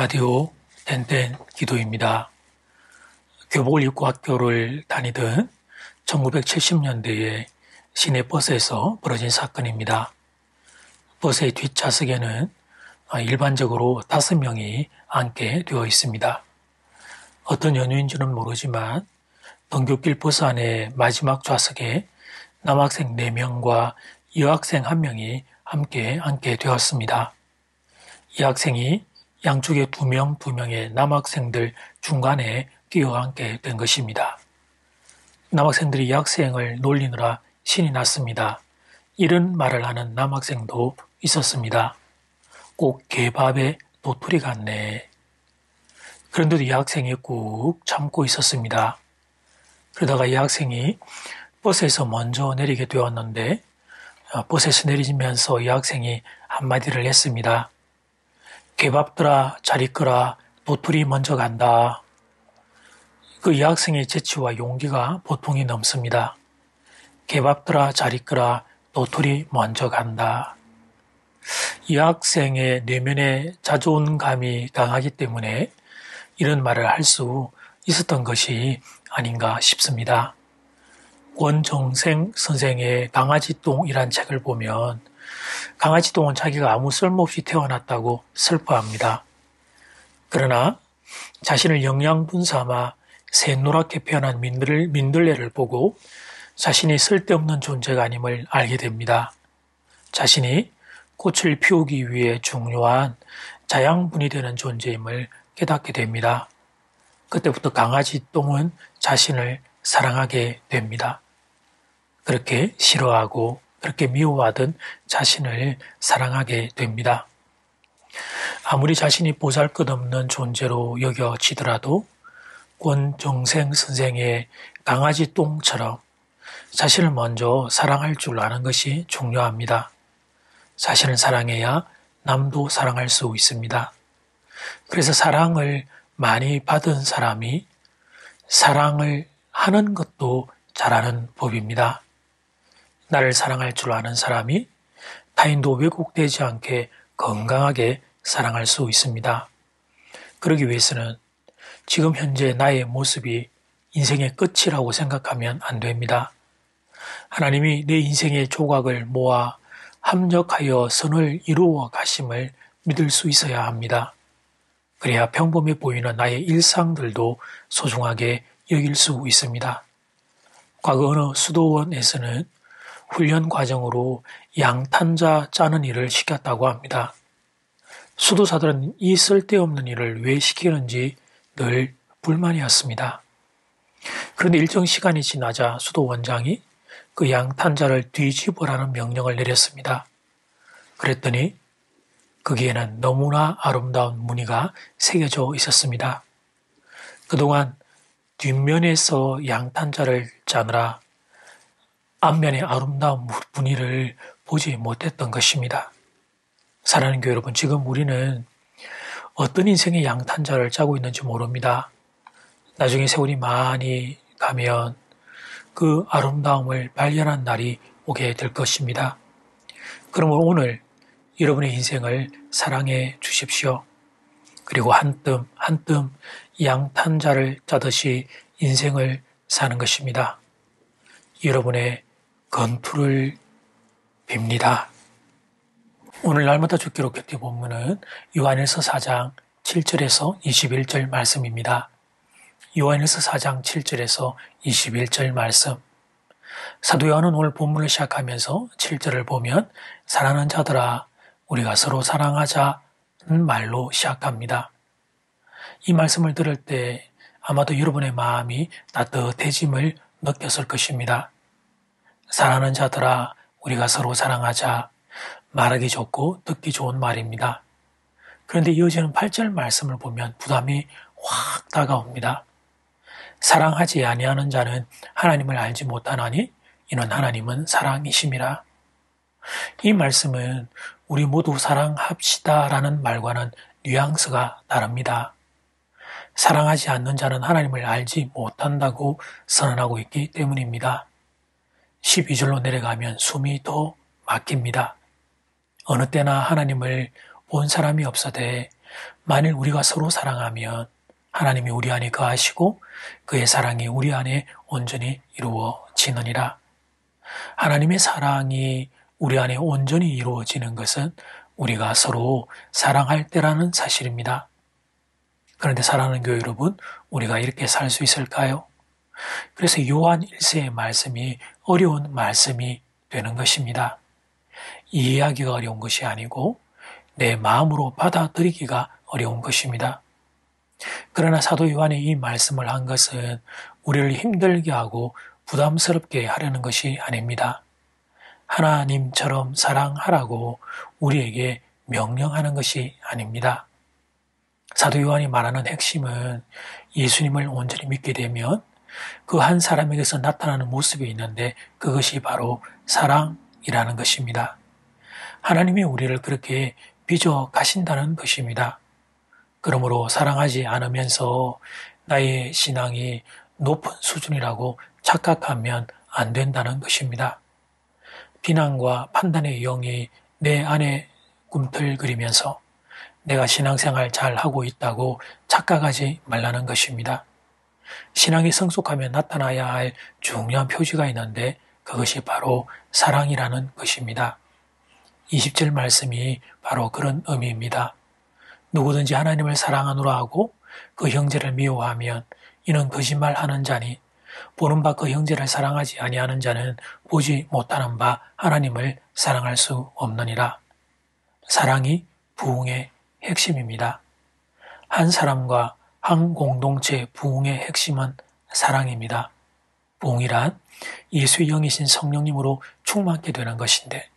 라디오 땐땐 기도입니다. 교복을 입고 학교를 다니던 1970년대에 시내 버스에서 벌어진 사건입니다. 버스의 뒷좌석에는 일반적으로 5명이 앉게 되어 있습니다. 어떤 연유인지는 모르지만 등굣길 버스 안에 마지막 좌석에 남학생 4명과 여학생 1명이 함께 앉게 되었습니다. 이 학생이 양쪽에 2명의 남학생들 중간에 끼어앉게 된 것입니다. 남학생들이 이 학생을 놀리느라 신이 났습니다. 이런 말을 하는 남학생도 있었습니다. 꼭 개밥에 도토리 같네. 그런데도 이 학생이 꾹 참고 있었습니다. 그러다가 이 학생이 버스에서 먼저 내리게 되었는데 버스에서 내리면서 이 학생이 한마디를 했습니다. 개밥들아 잘 있거라 도토리 먼저 간다. 그 여학생의 재치와 용기가 보통이 넘습니다. 개밥들아 잘 있거라 도토리 먼저 간다. 이 학생의 내면에 자존감이 강하기 때문에 이런 말을 할 수 있었던 것이 아닌가 싶습니다. 권정생 선생의 강아지똥이란 책을 보면 강아지똥은 자기가 아무 쓸모없이 태어났다고 슬퍼합니다. 그러나 자신을 영양분 삼아 새노랗게 피어난 민들레를 보고 자신이 쓸데없는 존재가 아님을 알게 됩니다. 자신이 꽃을 피우기 위해 중요한 자양분이 되는 존재임을 깨닫게 됩니다. 그때부터 강아지똥은 자신을 사랑하게 됩니다. 그렇게 싫어하고 그렇게 미워하던 자신을 사랑하게 됩니다. 아무리 자신이 보잘것없는 존재로 여겨지더라도 권정생 선생의 강아지 똥처럼 자신을 먼저 사랑할 줄 아는 것이 중요합니다. 자신을 사랑해야 남도 사랑할 수 있습니다. 그래서 사랑을 많이 받은 사람이 사랑을 하는 것도 잘하는 법입니다. 나를 사랑할 줄 아는 사람이 타인도 왜곡되지 않게 건강하게 사랑할 수 있습니다. 그러기 위해서는 지금 현재 나의 모습이 인생의 끝이라고 생각하면 안 됩니다. 하나님이 내 인생의 조각을 모아 합력하여 선을 이루어 가심을 믿을 수 있어야 합니다. 그래야 평범해 보이는 나의 일상들도 소중하게 여길 수 있습니다. 과거 어느 수도원에서는 훈련 과정으로 양탄자 짜는 일을 시켰다고 합니다. 수도사들은 이 쓸데없는 일을 왜 시키는지 늘 불만이었습니다. 그런데 일정 시간이 지나자 수도원장이 그 양탄자를 뒤집으라는 명령을 내렸습니다. 그랬더니 거기에는 너무나 아름다운 무늬가 새겨져 있었습니다. 그동안 뒷면에서 양탄자를 짜느라 앞면의 아름다운 무늬를 보지 못했던 것입니다. 사랑하는 교회 여러분, 지금 우리는 어떤 인생의 양탄자를 짜고 있는지 모릅니다. 나중에 세월이 많이 가면 그 아름다움을 발견한 날이 오게 될 것입니다. 그러므로 오늘 여러분의 인생을 사랑해 주십시오. 그리고 한 뜸 한 뜸 양탄자를 짜듯이 인생을 사는 것입니다. 여러분의 건투를 빕니다. 오늘 날마다 주기로 곁에 본문은 요한일서 4장 7절에서 21절 말씀입니다. 요한일서 4장 7절에서 21절 말씀. 사도 요한은 오늘 본문을 시작하면서 7절을 보면 사랑하는 자들아 우리가 서로 사랑하자는 말로 시작합니다. 이 말씀을 들을 때 아마도 여러분의 마음이 따뜻해짐을 느꼈을 것입니다. 사랑하는 자들아 우리가 서로 사랑하자. 말하기 좋고 듣기 좋은 말입니다. 그런데 이어지는 8절 말씀을 보면 부담이 확 다가옵니다. 사랑하지 아니하는 자는 하나님을 알지 못하나니 이는 하나님은 사랑이심이라. 이 말씀은 우리 모두 사랑합시다라는 말과는 뉘앙스가 다릅니다. 사랑하지 않는 자는 하나님을 알지 못한다고 선언하고 있기 때문입니다. 12절로 내려가면 숨이 더 막힙니다. 어느 때나 하나님을 본 사람이 없어되 만일 우리가 서로 사랑하면 하나님이 우리 안에 거하시고 그의 사랑이 우리 안에 온전히 이루어지느니라. 하나님의 사랑이 우리 안에 온전히 이루어지는 것은 우리가 서로 사랑할 때라는 사실입니다. 그런데 사랑하는 교회 여러분, 우리가 이렇게 살 수 있을까요? 그래서 요한 1세의 말씀이 어려운 말씀이 되는 것입니다. 이해하기가 어려운 것이 아니고 내 마음으로 받아들이기가 어려운 것입니다. 그러나 사도 요한이 이 말씀을 한 것은 우리를 힘들게 하고 부담스럽게 하려는 것이 아닙니다. 하나님처럼 사랑하라고 우리에게 명령하는 것이 아닙니다. 사도 요한이 말하는 핵심은 예수님을 온전히 믿게 되면 그 한 사람에게서 나타나는 모습이 있는데 그것이 바로 사랑이라는 것입니다. 하나님이 우리를 그렇게 빚어 가신다는 것입니다. 그러므로 사랑하지 않으면서 나의 신앙이 높은 수준이라고 착각하면 안 된다는 것입니다. 비난과 판단의 영이 내 안에 꿈틀거리면서 내가 신앙생활 잘 하고 있다고 착각하지 말라는 것입니다. 신앙이 성숙하면 나타나야 할 중요한 표지가 있는데 그것이 바로 사랑이라는 것입니다. 20절 말씀이 바로 그런 의미입니다. 누구든지 하나님을 사랑하노라 하고 그 형제를 미워하면 이는 거짓말하는 자니 보는 바 그 형제를 사랑하지 아니하는 자는 보지 못하는 바 하나님을 사랑할 수 없느니라. 사랑이 부흥의 핵심입니다. 한 사람과 한 공동체 부흥의 핵심은 사랑입니다. 부흥이란 예수의 영이신 성령님으로 충만케 되는 것인데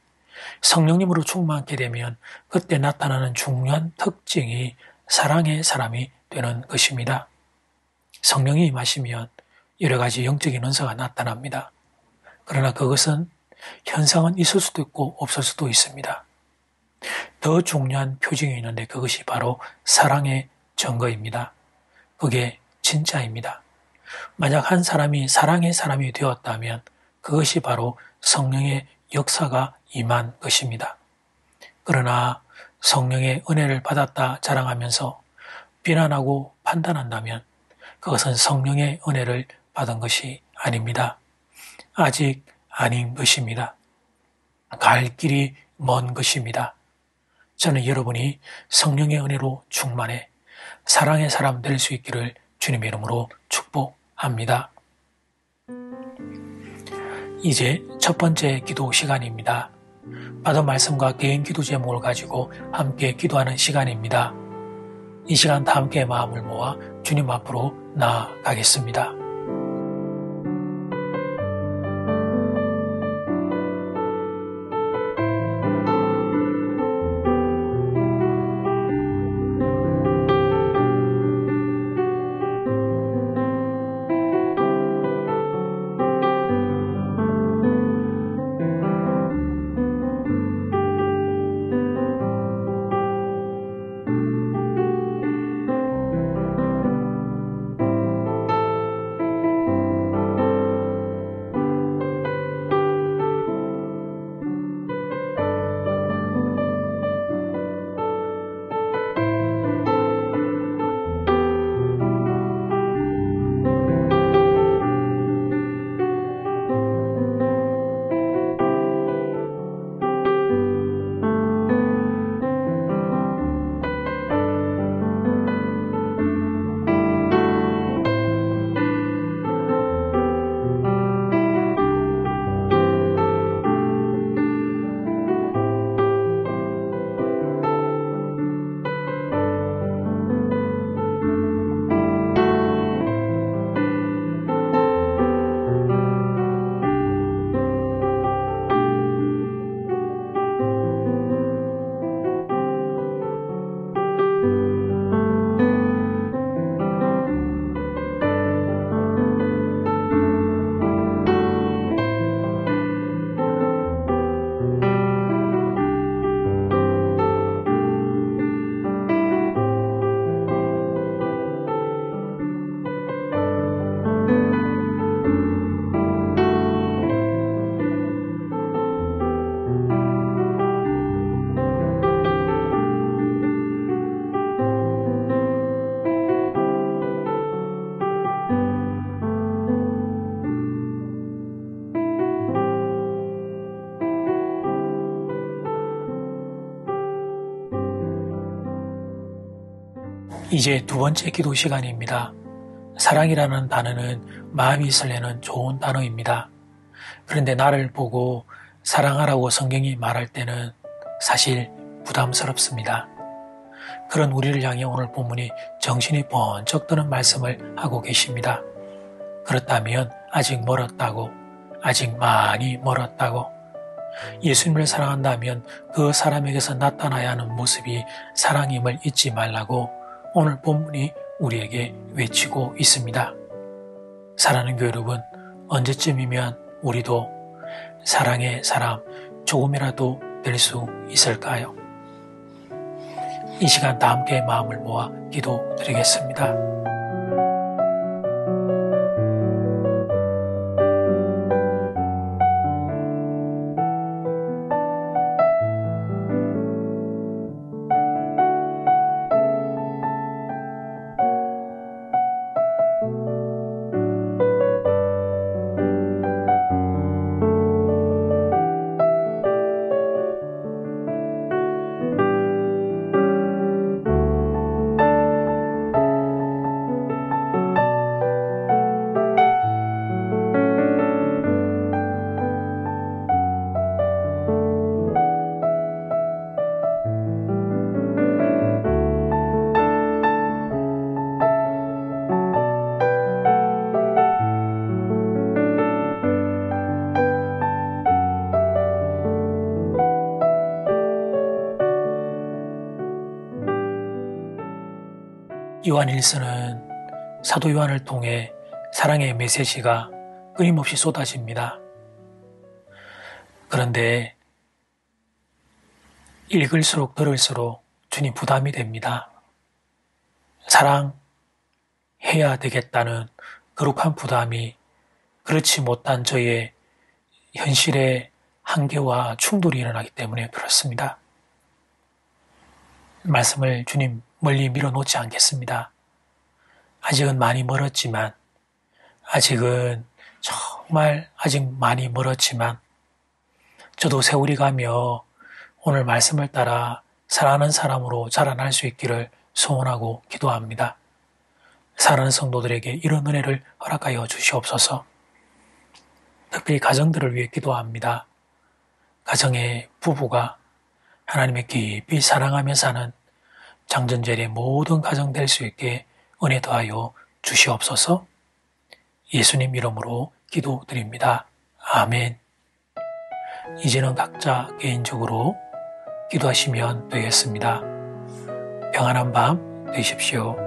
성령님으로 충만케 되면 그때 나타나는 중요한 특징이 사랑의 사람이 되는 것입니다. 성령이 임하시면 여러 가지 영적인 은사가 나타납니다. 그러나 그것은 현상은 있을 수도 있고 없을 수도 있습니다. 더 중요한 표징이 있는데 그것이 바로 사랑의 증거입니다. 그게 진짜입니다. 만약 한 사람이 사랑의 사람이 되었다면 그것이 바로 성령의 역사가 임한 것입니다. 그러나 성령의 은혜를 받았다 자랑하면서 비난하고 판단한다면 그것은 성령의 은혜를 받은 것이 아닙니다. 아직 아닌 것입니다. 갈 길이 먼 것입니다. 저는 여러분이 성령의 은혜로 충만해 사랑의 사람 될 수 있기를 주님의 이름으로 축복합니다. 이제 첫 번째 기도 시간입니다. 받은 말씀과 개인 기도 제목을 가지고 함께 기도하는 시간입니다. 이 시간 다 함께 마음을 모아 주님 앞으로 나아가겠습니다. 이제 두 번째 기도 시간입니다. 사랑이라는 단어는 마음이 설레는 좋은 단어입니다. 그런데 나를 보고 사랑하라고 성경이 말할 때는 사실 부담스럽습니다. 그런 우리를 향해 오늘 본문이 정신이 번쩍 드는 말씀을 하고 계십니다. 그렇다면 아직 멀었다고, 아직 많이 멀었다고, 예수님을 사랑한다면 그 사람에게서 나타나야 하는 모습이 사랑임을 잊지 말라고 오늘 본문이 우리에게 외치고 있습니다. 사랑하는 교회 여러분, 언제쯤이면 우리도 사랑의 사람 조금이라도 될 수 있을까요? 이 시간 다 함께 마음을 모아 기도드리겠습니다. 요한일서는 사도 요한을 통해 사랑의 메시지가 끊임없이 쏟아집니다. 그런데 읽을수록 들을수록 주님 부담이 됩니다. 사랑해야 되겠다는 거룩한 부담이 그렇지 못한 저의 현실의 한계와 충돌이 일어나기 때문에 그렇습니다. 말씀을 주님 멀리 밀어놓지 않겠습니다. 아직은 많이 멀었지만, 아직은 정말 아직 많이 멀었지만, 저도 세월이 가며 오늘 말씀을 따라 사랑하는 사람으로 자라날 수 있기를 소원하고 기도합니다. 사랑하는 성도들에게 이런 은혜를 허락하여 주시옵소서. 특별히 가정들을 위해 기도합니다. 가정의 부부가 하나님의 깊이 사랑하며 사는 장전절의 모든 가정 될 수 있게 은혜 더하여 주시옵소서. 예수님 이름으로 기도드립니다. 아멘. 이제는 각자 개인적으로 기도하시면 되겠습니다. 평안한 밤 되십시오.